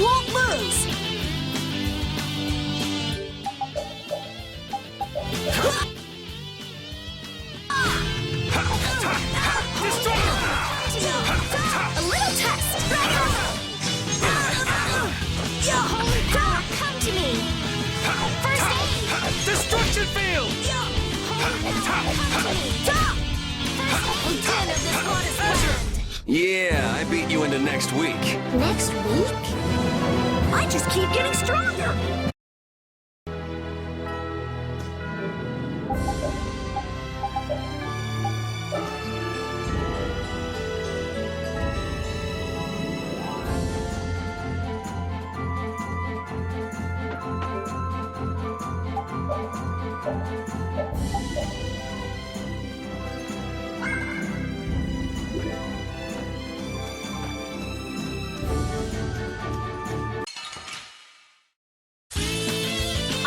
won't lose! A little test! Holy power, come to me! First aid! Destruction field! Holy power, come to me! Stop! First aid of this hottest land! Yeah, I beat you into next week. Next week? I just keep getting stronger!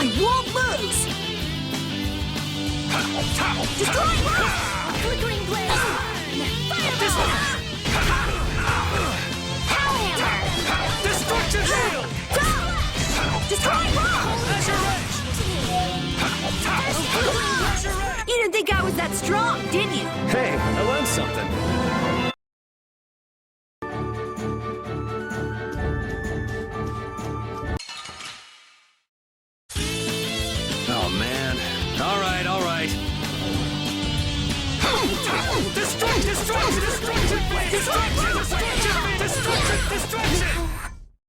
I won't lose! Destroying rock! Flickering blaze burn! Fireball! Hellhammer! Destruction field! Destroying rock! Azure Edge! You didn't think I was that strong, did you? Hey, I learned something. Oh, man. All right, all right. Destruction!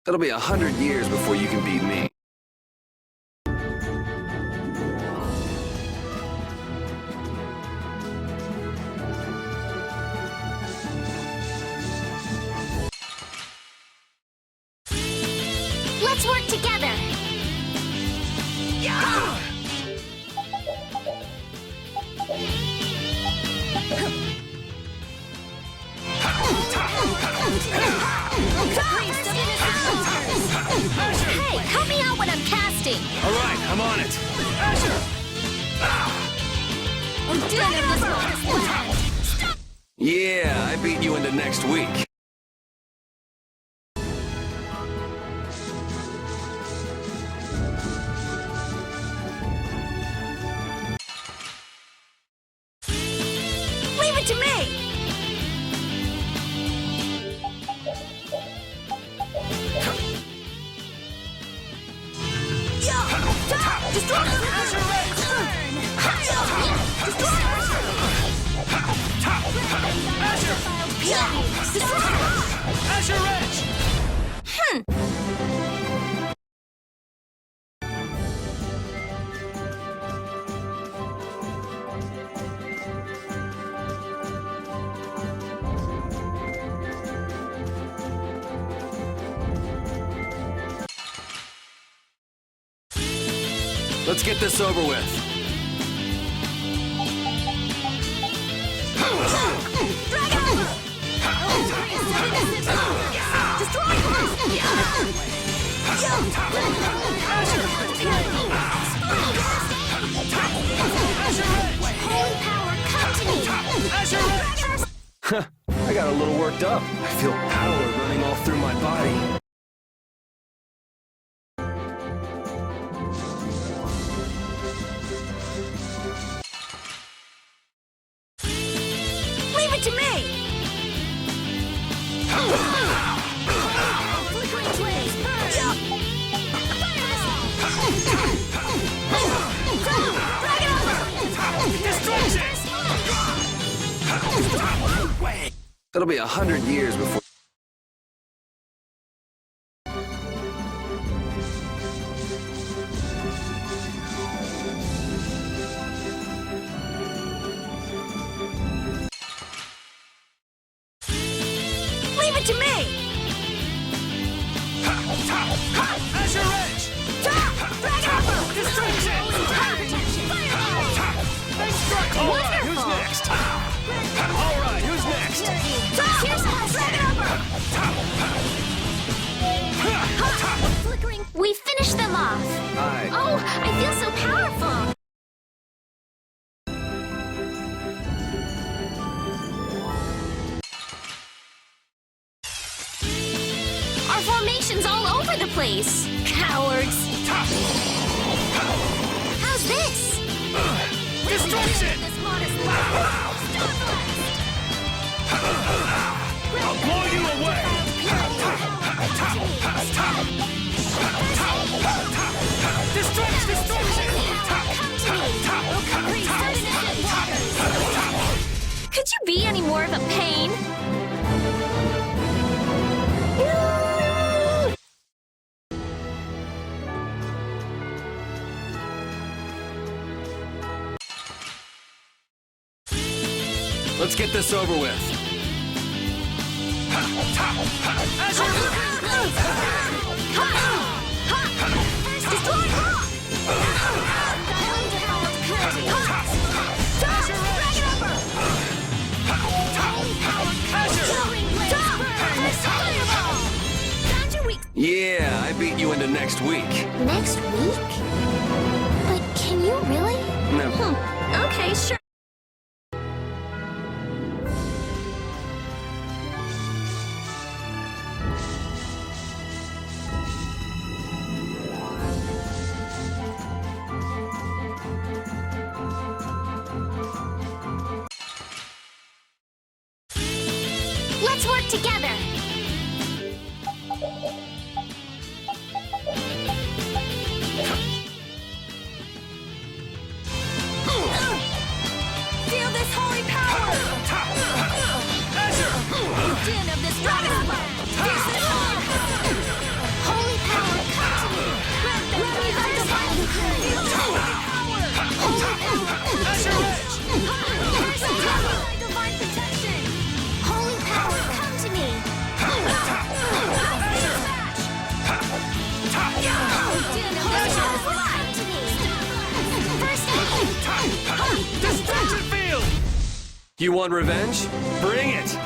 It'll be 100 years before you can beat me. Let's work together! Hey, help me out when I'm casting! All right, I'm on it. I'm done in this hottest land! Yeah, I beat you into next week. Leave it to me! Destroy the Azure Edge! Let's get this over with. Holy power, come to me! I got a little worked up. I feel power running all through my body. Leave it to me! Flickering blaze burn! It'll be 100 years before... Leave it to me! Azure Edge! Destruction! Alright, who's next? Alright, who's next? Flickering. We finished them off. Oh, I feel so powerful. Our Our formation's all over the place. Cowards. How's this? Destruction! This modest life. I'll blow you away! Destruction! Could you be any more of a pain? Let's get this over with. Yeah, I beat you into next week. Next week? But can you really? No. Okay, sure. Let's work together. Feel this holy power! Din of this dragon's blood! Fierce and hard! Holy power, come to me! Let me thy divine feel the holy power! Holy power! Fierce and hard! Thy divine protection! Holy power, come to me! Din of this dragon's blood! Come to me! First aid! Destruction field! You want revenge? Bring it!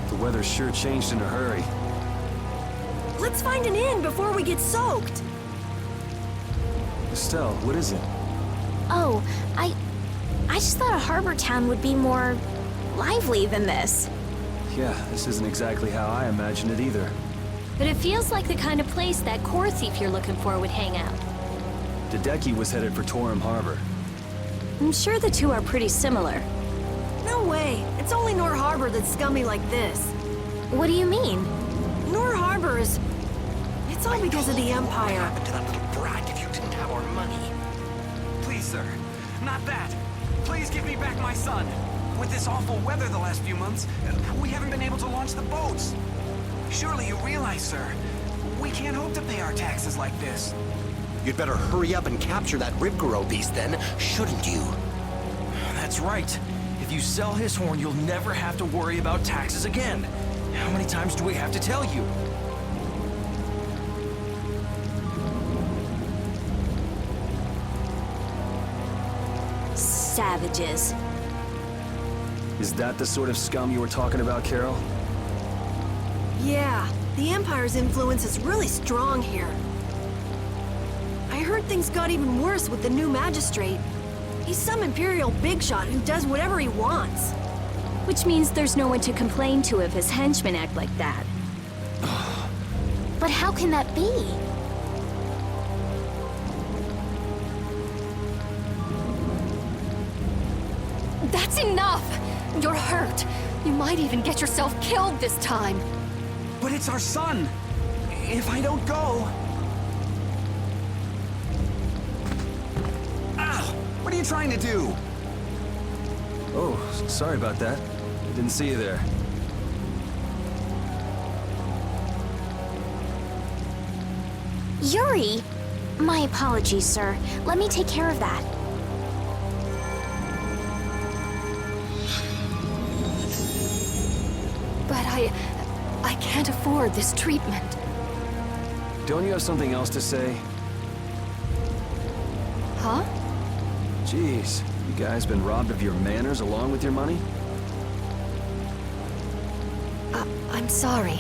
The weather sure changed in a hurry. Let's find an inn before we get soaked. Estelle, what is it? Oh, I just thought a harbor town would be more lively than this. Yeah, this isn't exactly how I imagined it either. But it feels like the kind of place that core thief you're looking for would hang out. Hideki was headed for Torum Harbor. I'm sure the two are pretty similar. No way. It's only Nor Harbor that's scummy like this. What do you mean? Nor Harbor is... It's all because of the Empire. Happen to that little brat if you didn't have our money. Please, sir. Not that. Please give me back my son. With this awful weather the last few months, we haven't been able to launch the boats. Surely you realize, sir, we can't hope to pay our taxes like this. You'd better hurry up and capture that Ribgaro beast then, shouldn't you? That's right. If you sell his horn, you'll never have to worry about taxes again. How many times do we have to tell you? Savages. Is that the sort of scum you were talking about, Carol? Yeah, the Empire's influence is really strong here. I heard things got even worse with the new magistrate. He's some Imperial bigshot who does whatever he wants. Which means there's no one to complain to if his henchmen act like that. But how can that be? That's enough! You're hurt. You might even get yourself killed this time. But it's our son! If I don't go... Ow! What are you trying to do? Oh, sorry about that. Didn't see you there. Yuri! My apologies, sir. Let me take care of that. But I can't afford this treatment. Don't you have something else to say? Huh? Jeez, you guys been robbed of your manners along with your money? I'm sorry.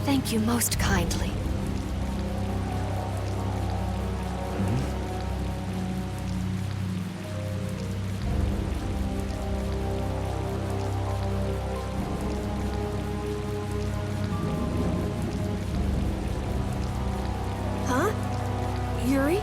Thank you most kindly. Huh? Yuri?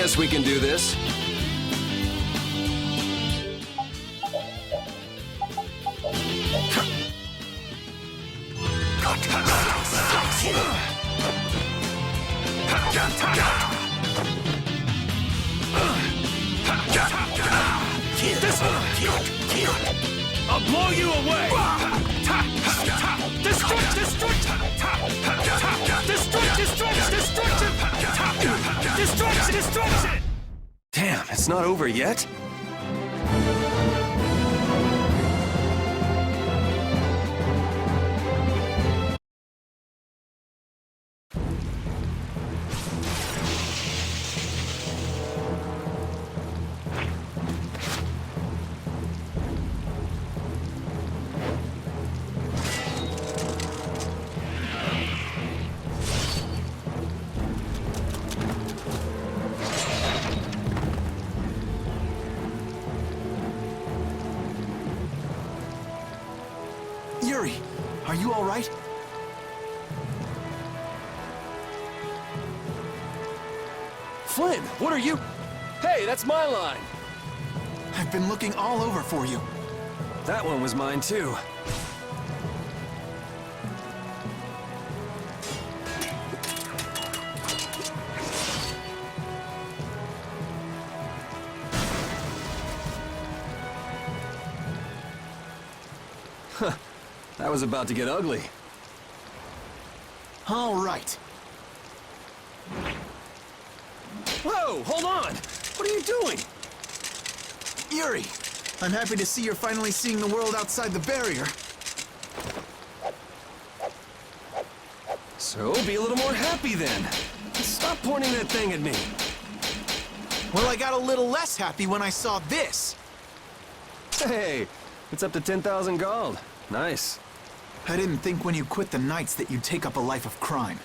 guess we can do this. I'll blow you away! Destruction! Destruction! Destruction! Damn, it's not over yet? Yuri, are you all right? Flynn, what are you... Hey, that's my line! I've been looking all over for you. That one was mine, too. Huh. That was about to get ugly. All right. Whoa, hold on! What are you doing? Yuri, I'm happy to see you're finally seeing the world outside the barrier. So, be a little more happy then. Stop pointing that thing at me. Well, I got a little less happy when I saw this. Hey, it's up to 10,000 gold. Nice. I didn't think when you quit the Knights that you'd take up a life of crime.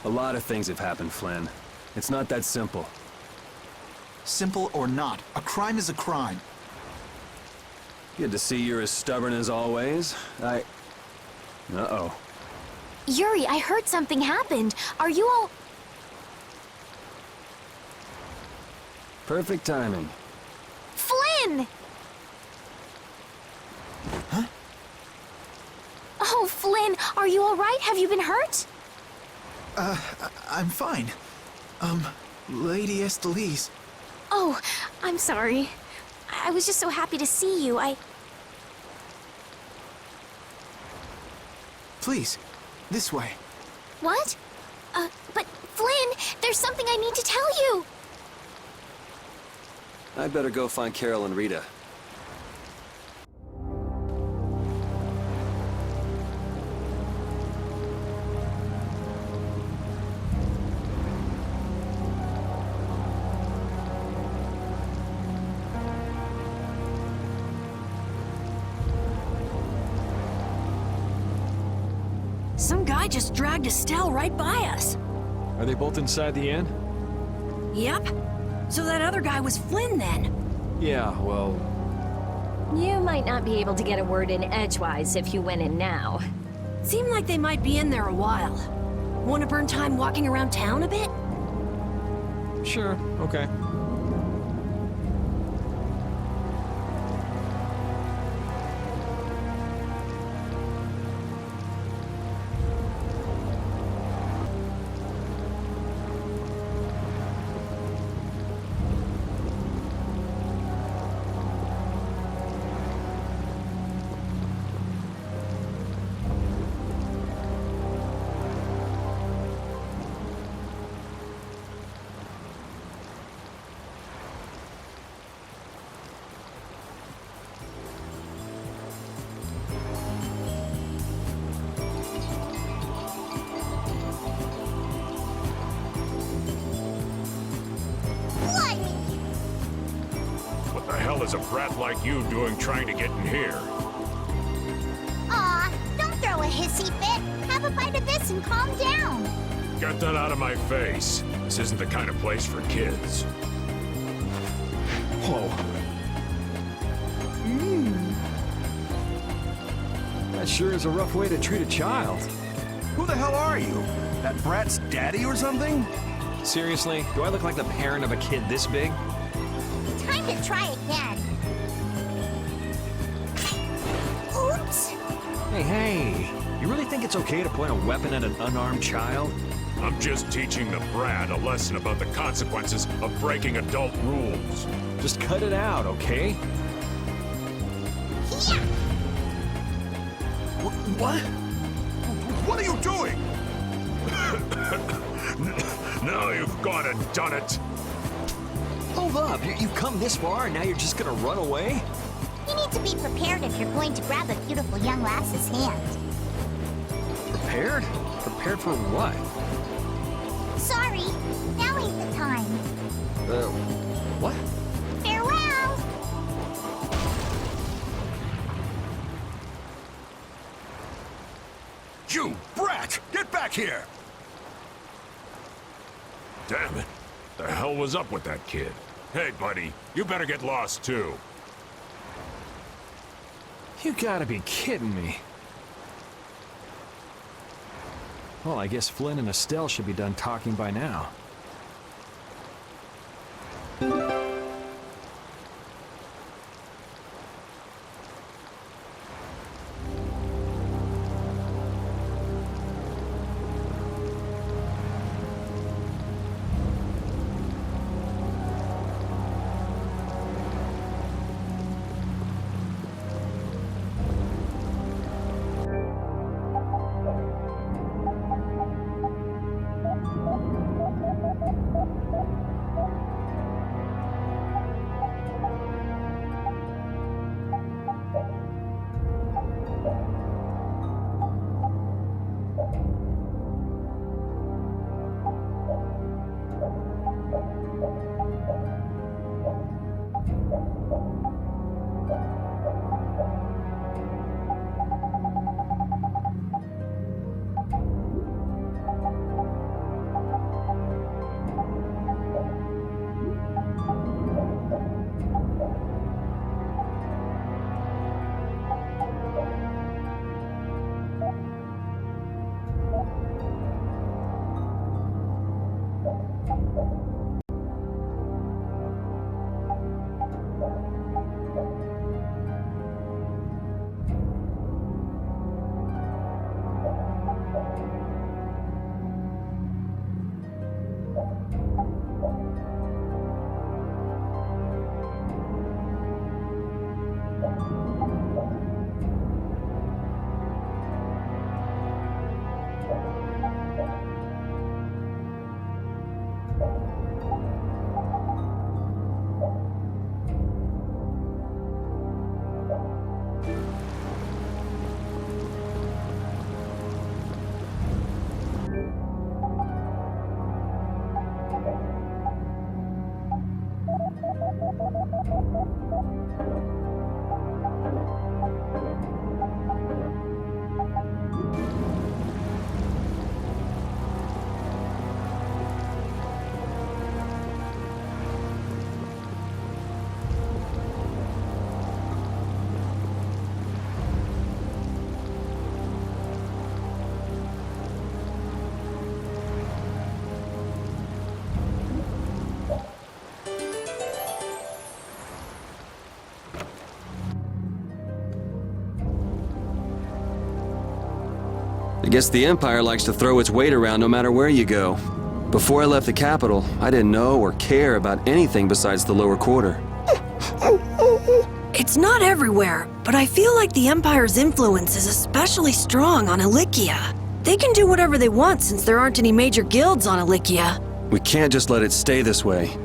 A lot of things have happened, Flynn. It's not that simple. Simple or not, a crime is a crime. Good to see you're as stubborn as always. Uh-oh. Yuri, I heard something happened. Are you all... Perfect timing. Flynn! Huh? Oh, Flynn, are you all right? Have you been hurt? I'm fine. Lady Estelise. Oh, I'm sorry. I was just so happy to see you. Please, this way. What? But Flynn, there's something I need to tell you. I'd better go find Carol and Rita. Some guy just dragged Estelle right by us. Are they both inside the inn? Yep. So that other guy was Flynn then. Yeah, well... You might not be able to get a word in edgewise if you went in now. Seemed like they might be in there a while. Want to burn time walking around town a bit? Sure, okay. What the hell is a brat like you doing trying to get in here? Aw, don't throw a hissy fit. Have a bite of this and calm down. Get that out of my face. This isn't the kind of place for kids. Whoa. That sure is a rough way to treat a child. Who the hell are you? That brat's daddy or something? Seriously, do I look like the parent of a kid this big? Time to try again. Oops. Hey, you really think it's okay to point a weapon at an unarmed child? I'm just teaching the brat a lesson about the consequences of breaking adult rules. Just cut it out, okay? Yeah. What? What are you doing? Now you've gone and done it. Hold up, you've come this far and now you're just gonna run away? You need to be prepared if you're going to grab a beautiful young lass's hand. Prepared? Prepared for what? Sorry, now ain't the time. What? Farewell! You brat! Get back here! Damn it. The hell was up with that kid? Hey, buddy, you better get lost too. You gotta be kidding me. Well, I guess Flynn and Estelle should be done talking by now. I guess the Empire likes to throw its weight around no matter where you go. Before I left the capital, I didn't know or care about anything besides the lower quarter. It's not everywhere, but I feel like the Empire's influence is especially strong on Ilikia. They can do whatever they want since there aren't any major guilds on Ilikia. We can't just let it stay this way.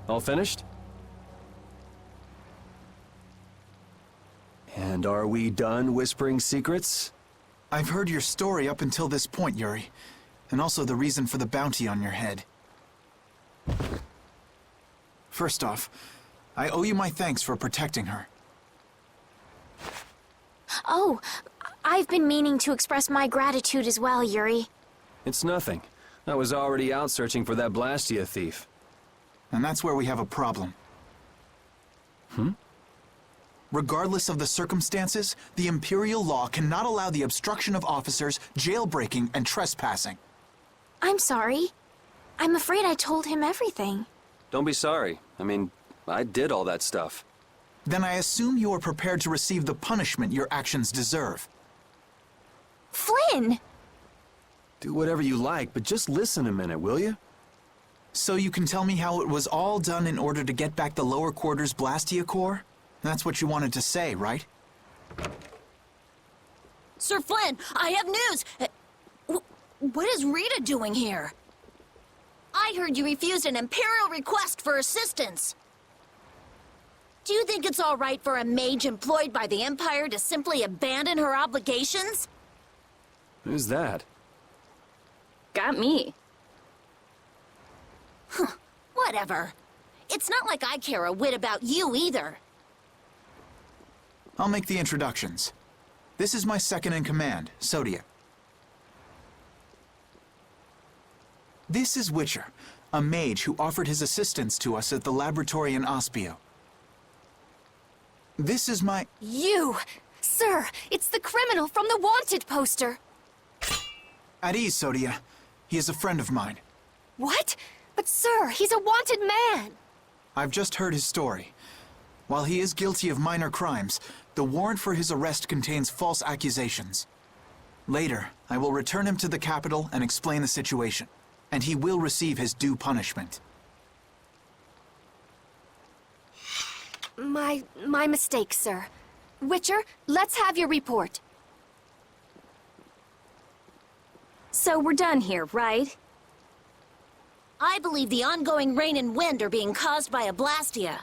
All finished? And are we done whispering secrets? I've heard your story up until this point, Yuri. And also the reason for the bounty on your head. First off, I owe you my thanks for protecting her. Oh, I've been meaning to express my gratitude as well, Yuri. It's nothing. I was already out searching for that Blastia thief. And that's where we have a problem. Regardless of the circumstances, the Imperial law cannot allow the obstruction of officers, jailbreaking, and trespassing. I'm sorry. I'm afraid I told him everything. Don't be sorry. I mean, I did all that stuff. Then I assume you are prepared to receive the punishment your actions deserve. Flynn! Do whatever you like, but just listen a minute, will you? So you can tell me how it was all done in order to get back the lower quarters Blastia core? That's what you wanted to say, right? Sir Flynn, I have news! What is Rita doing here? I heard you refused an Imperial request for assistance. Do you think it's all right for a mage employed by the Empire to simply abandon her obligations? Who's that? Got me. Whatever. It's not like I care a whit about you either. I'll make the introductions. This is my second-in-command, Sodia. This is Witcher, a mage who offered his assistance to us at the laboratory in Ospio. This is my... You! Sir, it's the criminal from the wanted poster! At ease, Sodia. He is a friend of mine. What? But sir, he's a wanted man! I've just heard his story. While he is guilty of minor crimes, the warrant for his arrest contains false accusations. Later, I will return him to the capital and explain the situation, and he will receive his due punishment. My mistake, sir. Witcher, let's have your report. So we're done here, right? I believe the ongoing rain and wind are being caused by a Blastia.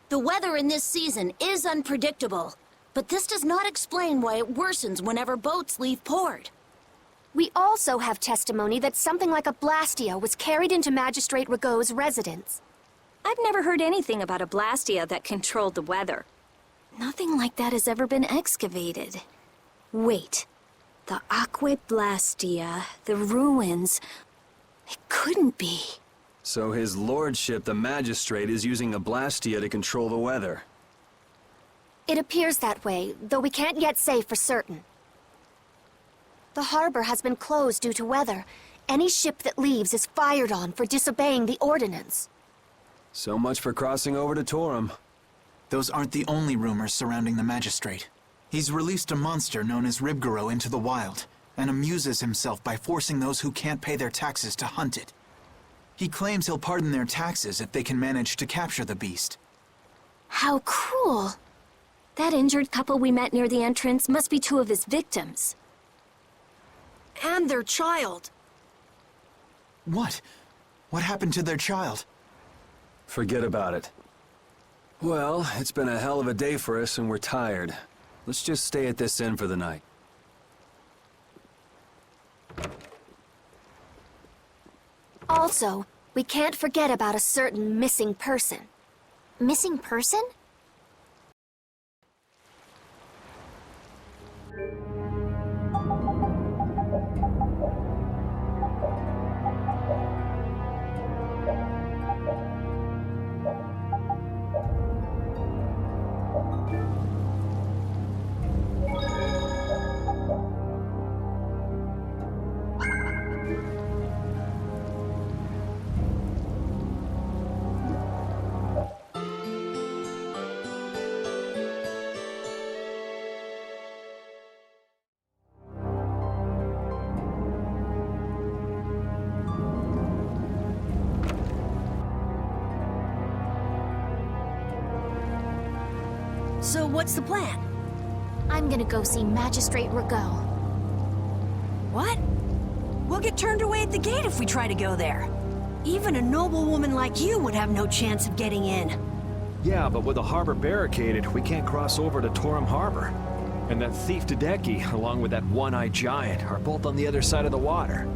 The weather in this season is unpredictable, but this does not explain why it worsens whenever boats leave port. We also have testimony that something like a Blastia was carried into Magistrate Rigaud's residence. I've never heard anything about a Blastia that controlled the weather. Nothing like that has ever been excavated. Wait. The Aqua Blastia, the ruins... It couldn't be. So his lordship, the magistrate, is using a Blastia to control the weather. It appears that way, though we can't yet say for certain. The harbor has been closed due to weather. Any ship that leaves is fired on for disobeying the ordinance. So much for crossing over to Torum. Those aren't the only rumors surrounding the magistrate. He's released a monster known as Ribgaro into the wild, and amuses himself by forcing those who can't pay their taxes to hunt it. He claims he'll pardon their taxes if they can manage to capture the beast. How cruel. That injured couple we met near the entrance must be two of his victims. And their child. What? What happened to their child? Forget about it. Well, it's been a hell of a day for us and we're tired. Let's just stay at this inn for the night. Also, we can't forget about a certain missing person. Missing person? So what's the plan? I'm gonna go see Magistrate Rigaud. What? We'll get turned away at the gate if we try to go there. Even a noble woman like you would have no chance of getting in. Yeah, but with the harbor barricaded, we can't cross over to Torum Harbor. And that thief Tadeki, along with that one-eyed giant, are both on the other side of the water.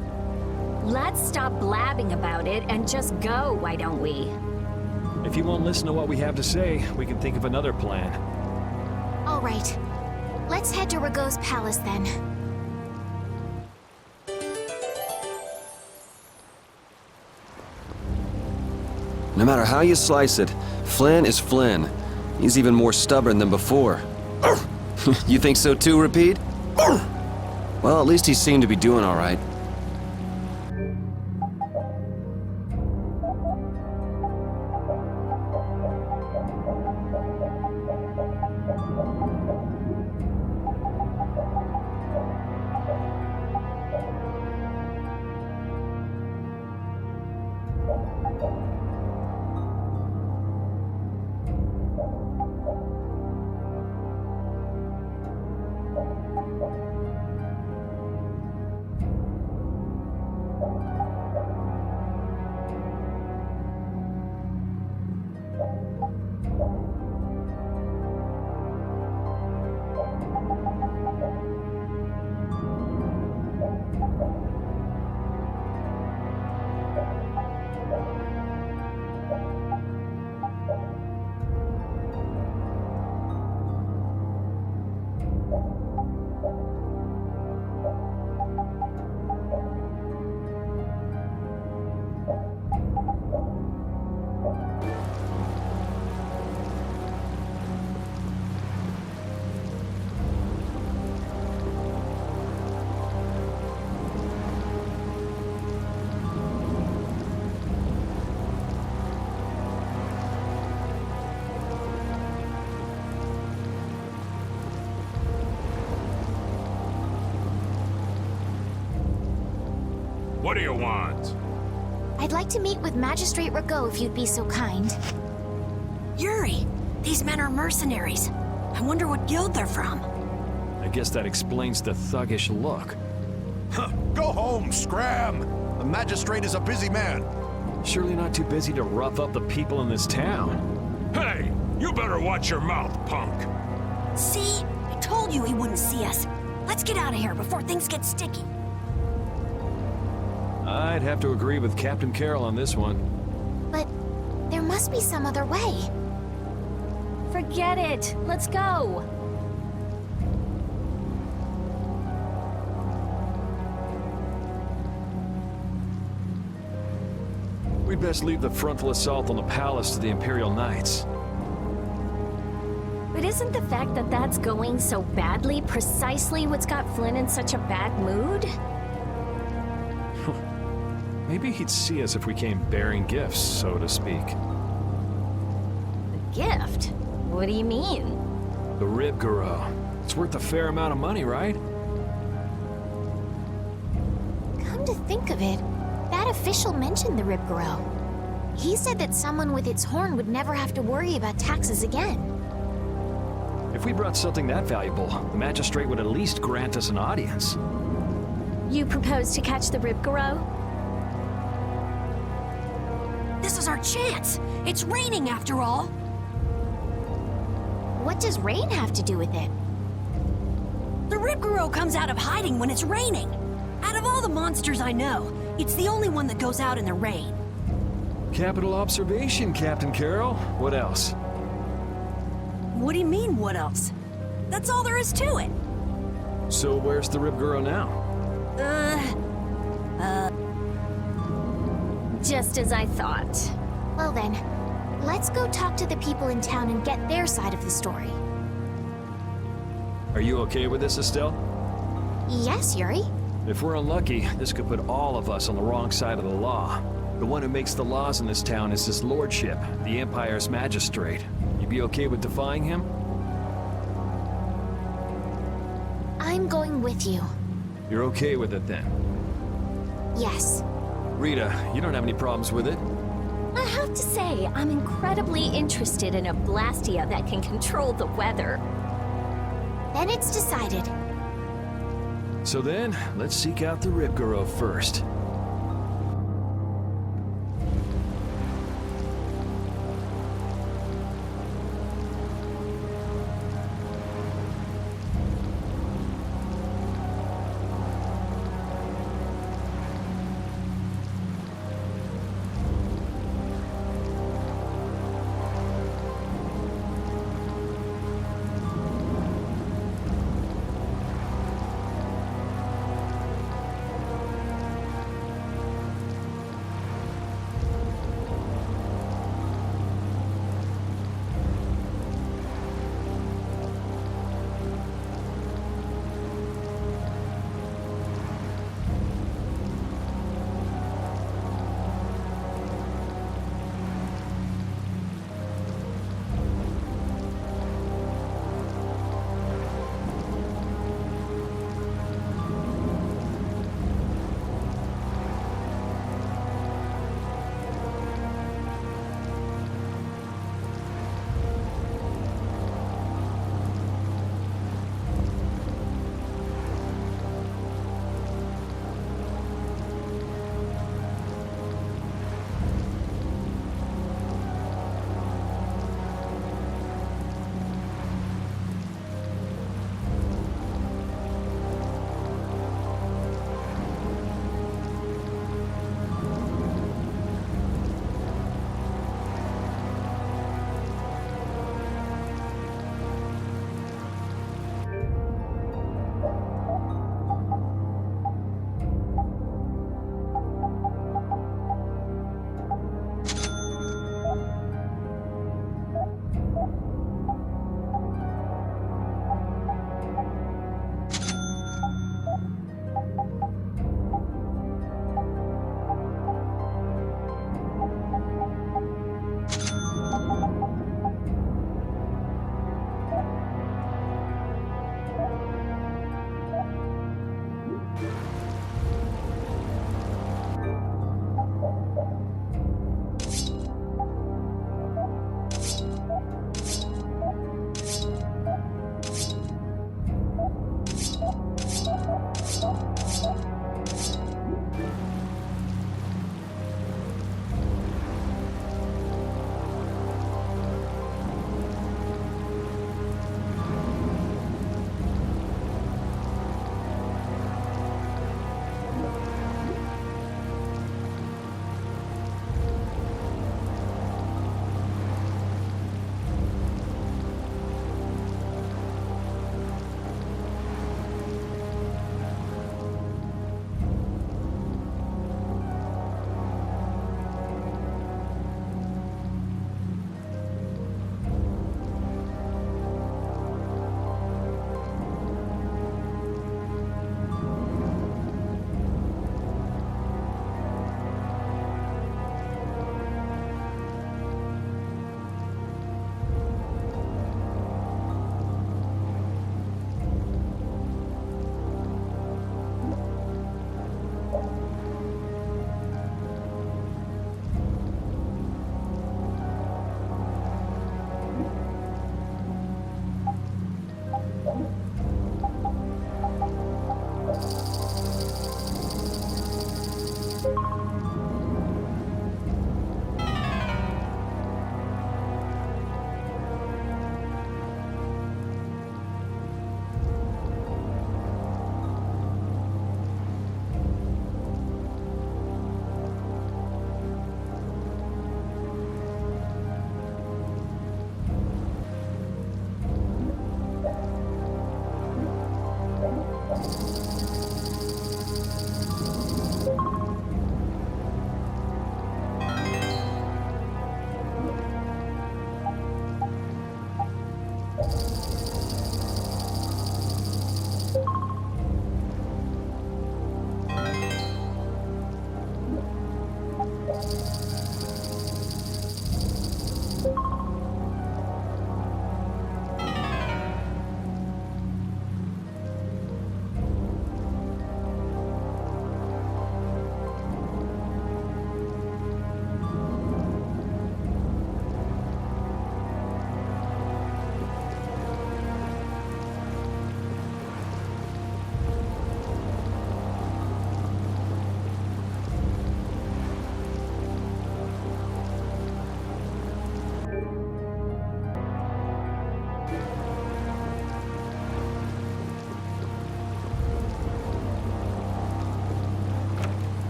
Let's stop blabbing about it and just go, why don't we? If you won't listen to what we have to say, we can think of another plan. All right. Let's head to Rago's palace then. No matter how you slice it, Flynn is Flynn. He's even more stubborn than before. You think so too, Repeat? Well, at least he seemed to be doing all right. What do you want? I'd like to meet with Magistrate Rago if you'd be so kind. Yuri, these men are mercenaries. I wonder what guild they're from. I guess that explains the thuggish look. Go home, scram! The magistrate is a busy man. Surely not too busy to rough up the people in this town. Hey, you better watch your mouth, punk. See? I told you he wouldn't see us. Let's get out of here before things get sticky. I'd have to agree with Captain Carroll on this one. But there must be some other way. Forget it. Let's go. We'd best leave the frontal assault on the palace to the Imperial Knights. But isn't the fact that that's going so badly precisely what's got Flynn in such a bad mood? Maybe he'd see us if we came bearing gifts, so to speak. A gift? What do you mean? The Rib Garou. It's worth a fair amount of money, right? Come to think of it, that official mentioned the Rib Garou. He said that someone with its horn would never have to worry about taxes again. If we brought something that valuable, the magistrate would at least grant us an audience. You propose to catch the Rib Garou? This is our chance. It's raining after all. What does rain have to do with it? The Rib Garou comes out of hiding when it's raining. Out of all the monsters I know, it's the only one that goes out in the rain. Capital observation, Captain Carroll. What else? What do you mean, what else? That's all there is to it. So where's the Rib Garou now? Just as I thought. Well then, let's go talk to the people in town and get their side of the story. Are you okay with this, Estelle? Yes, Yuri? If we're unlucky, this could put all of us on the wrong side of the law. The one who makes the laws in this town is his lordship, the Empire's magistrate. You be okay with defying him? I'm going with you. You're okay with it then? Yes. Rita, you don't have any problems with it? I have to say, I'm incredibly interested in a Blastia that can control the weather. Then it's decided. So then, let's seek out the Rib Garou first.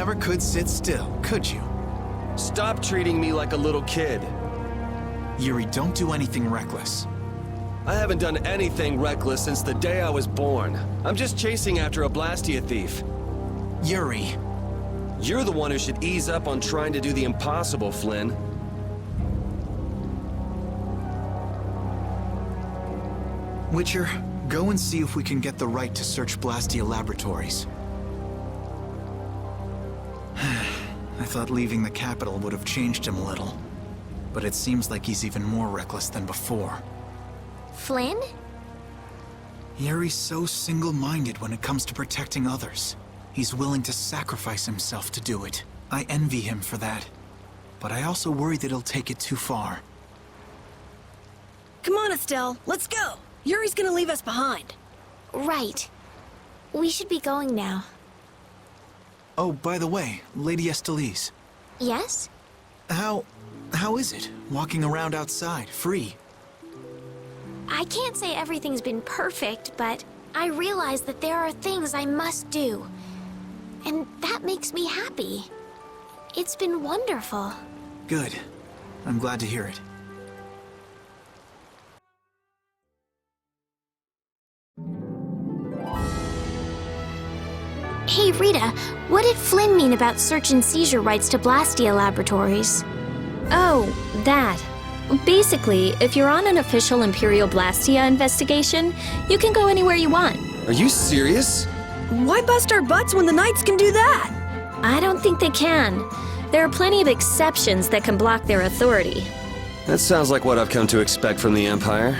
never could sit still, could you? Stop treating me like a little kid. Yuri, don't do anything reckless. I haven't done anything reckless since the day I was born. I'm just chasing after a Blastia thief. Yuri. You're the one who should ease up on trying to do the impossible, Flynn. Witcher, go and see if we can get the right to search Blastia Laboratories. I thought leaving the capital would have changed him a little. But it seems like he's even more reckless than before. Flynn? Yuri's so single-minded when it comes to protecting others. He's willing to sacrifice himself to do it. I envy him for that. But I also worry that he'll take it too far. Come on, Estelle, let's go. Yuri's gonna leave us behind. Right. We should be going now. Oh, by the way, Lady Estellise. Yes? How is it, walking around outside, free? I can't say everything's been perfect, but I realize that there are things I must do. And that makes me happy. It's been wonderful. Good. I'm glad to hear it. Hey, Rita, what did Flynn mean about search and seizure rights to Blastia Laboratories? Oh, that. Basically, if you're on an official Imperial Blastia investigation, you can go anywhere you want. Are you serious? Why bust our butts when the Knights can do that? I don't think they can. There are plenty of exceptions that can block their authority. That sounds like what I've come to expect from the Empire.